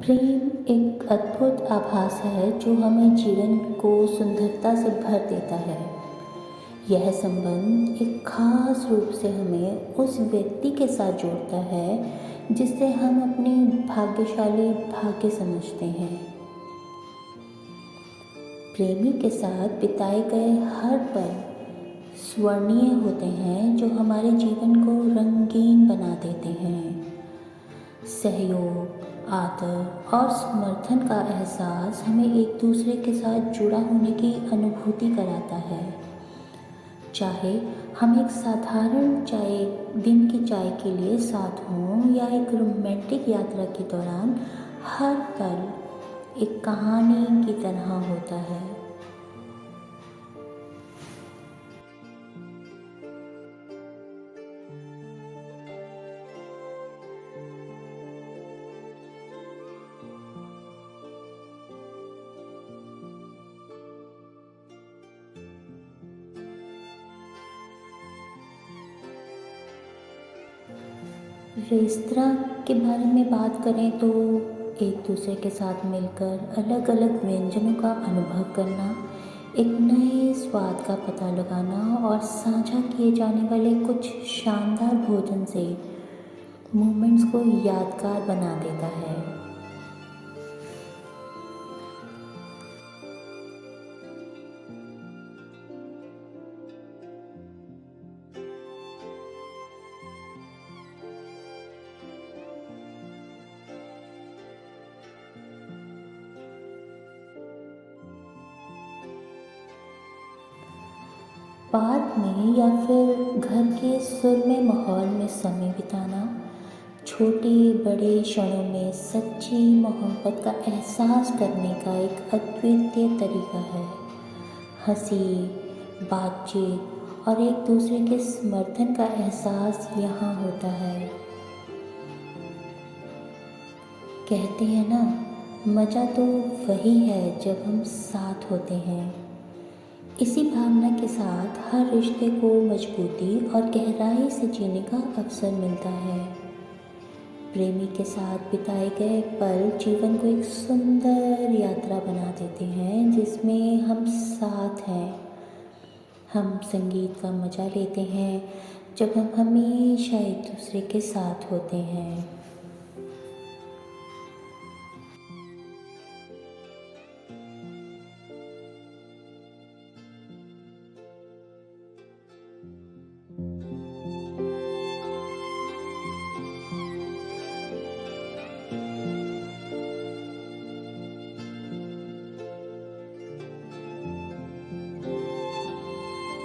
प्रेम एक अद्भुत आभास है जो हमें जीवन को सुंदरता से भर देता है। यह संबंध एक खास रूप से हमें उस व्यक्ति के साथ जोड़ता है जिसे हम अपनी भाग्यशाली भाग्य समझते हैं। प्रेमी के साथ बिताए गए हर पल स्वर्णीय होते हैं जो हमारे जीवन को रंगीन बना देते हैं। सहयोग, आदर और समर्थन का एहसास हमें एक दूसरे के साथ जुड़ा होने की अनुभूति कराता है। चाहे हम एक साधारण दिन की चाय के लिए साथ हों या एक रोमांटिक यात्रा के दौरान, हर पल एक कहानी की तरह होता है। रेस्तरां के बारे में बात करें तो एक दूसरे के साथ मिलकर अलग अलग व्यंजनों का अनुभव करना, एक नए स्वाद का पता लगाना और साझा किए जाने वाले कुछ शानदार भोजन से मोमेंट्स को यादगार बना देता है। पार्क में या फिर घर के सुरम्य माहौल में समय बिताना छोटे बड़े क्षणों में सच्ची मोहब्बत का एहसास करने का एक अद्वितीय तरीका है। हंसी, बातचीत और एक दूसरे के समर्थन का एहसास यहाँ होता है। कहते हैं ना, मज़ा तो वही है जब हम साथ होते हैं। इसी भावना के साथ हर रिश्ते को मजबूती और गहराई से जीने का अवसर मिलता है। प्रेमी के साथ बिताए गए पल जीवन को एक सुंदर यात्रा बना देते हैं जिसमें हम साथ हैं। हम संगीत का मज़ा लेते हैं जब हम हमेशा एक दूसरे के साथ होते हैं।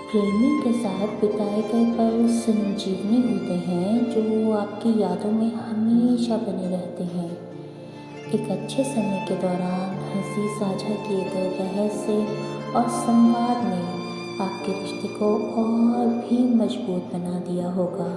प्रेमी के साथ बिताए गए पल संजीवनी होते हैं जो आपकी यादों में हमेशा बने रहते हैं। एक अच्छे समय के दौरान हंसी, साझा किए गए रहस्य और संवाद ने आपके रिश्ते को और भी मजबूत बना दिया होगा।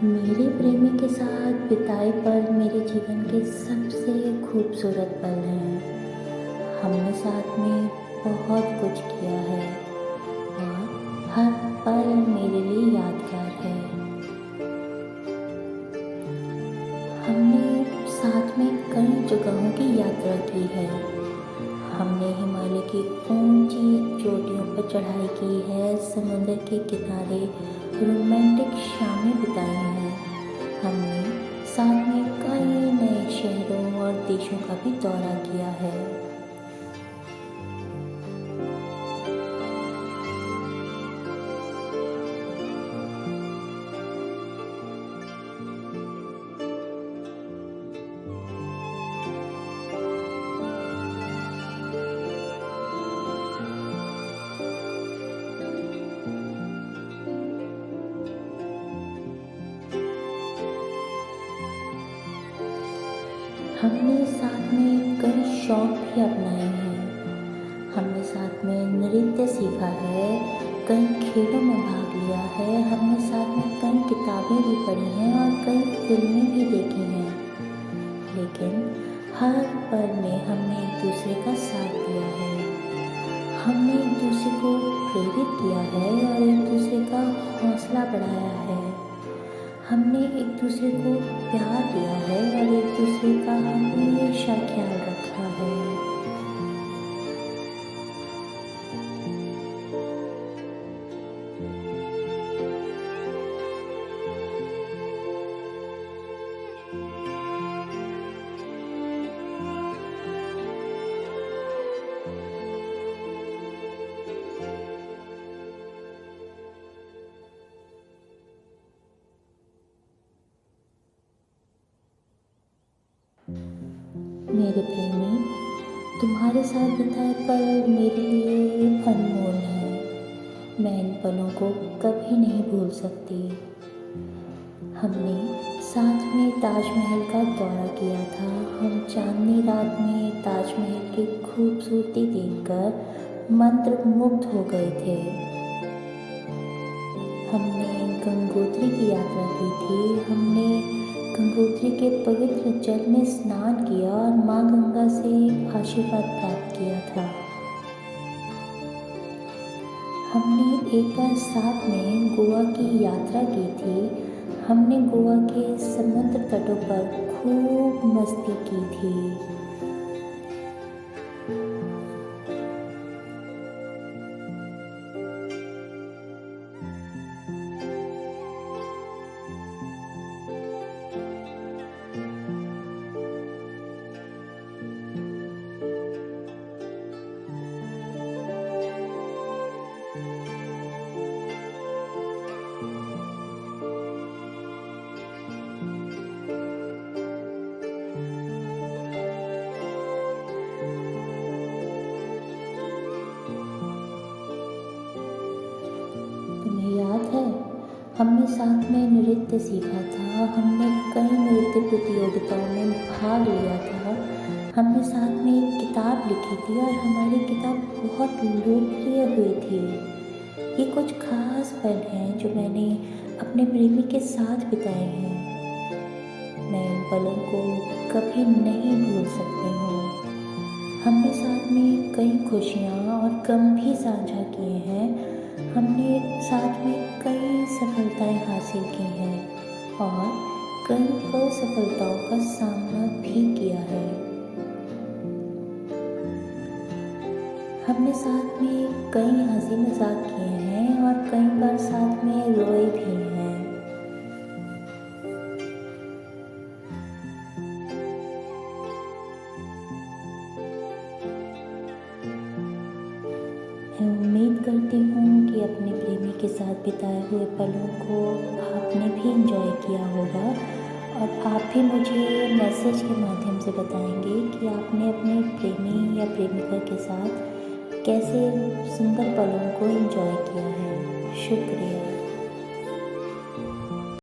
मेरे प्रेमी के साथ बिताए पल मेरे जीवन के सबसे खूबसूरत पल हैं। हमने साथ में बहुत कुछ किया है और हर पल मेरे लिए यादगार है। हमने साथ में कई जगहों की यात्रा की है। हमने हिमालय की ऊंची चोटियों पर चढ़ाई की है, समुद्र के किनारे रोमांटिक शामें बिताई हैं। हमने साथ में कई नए शहरों और देशों का भी दौरा किया है। हमने साथ में कई शौक भी अपनाए हैं। हमने साथ में नृत्य सीखा है, कई खेलों में भाग लिया है, हमने साथ में कई किताबें भी पढ़ी हैं और कई फिल्में भी देखी हैं। लेकिन हर पल में हमने एक दूसरे का साथ दिया है, हमने एक दूसरे को प्रेरित किया है और एक दूसरे का हौसला बढ़ाया है। हमने एक दूसरे को प्यार दिया है और एक दूसरे का हमेशा ख्याल रखा है। मेरे प्रेमी, तुम्हारे साथ बिताए पल मेरे लिए अनमोल हैं। मैं इन पलों को कभी नहीं भूल सकती। हमने साथ में ताजमहल का दौरा किया था। हम चांदनी रात में ताजमहल की खूबसूरती देखकर मंत्रमुग्ध हो गए थे। हमने गंगोत्री की यात्रा की थी। हमने गंगोत्री के पवित्र जल में स्नान किया और माँ गंगा से आशीर्वाद प्राप्त किया था। हमने एक बार साथ में गोवा की यात्रा की थी। हमने गोवा के समुद्र तटों पर खूब मस्ती की थी। तुम्हें याद है, हमने साथ में नृत्य सीखा था। हमने कई नृत्य प्रतियोगिताओं में भाग लिया था। हमने साथ में एक किताब लिखी थी और हमारी किताब बहुत लोकप्रिय हुई थी। ये कुछ खास पल हैं जो मैंने अपने प्रेमी के साथ बिताए हैं। मैं इन पलों को कभी नहीं भूल सकती हूँ। हमने साथ में कई खुशियाँ और गम भी साझा किए हैं। हमने साथ में कई सफलताएं हासिल की हैं और कई असफलताओं का सामना भी किया है। हमने साथ में कई हंसी मजाक किए हैं और कई बार साथ में रोए भी हैं। मैं उम्मीद करती हूँ कि अपने प्रेमी के साथ बिताए हुए पलों को आपने भी एंजॉय किया होगा और आप भी मुझे मैसेज के माध्यम से बताएंगे कि आपने अपने प्रेमी या प्रेमिका के साथ कैसे सुंदर पलों को एंजॉय किया है। शुक्रिया।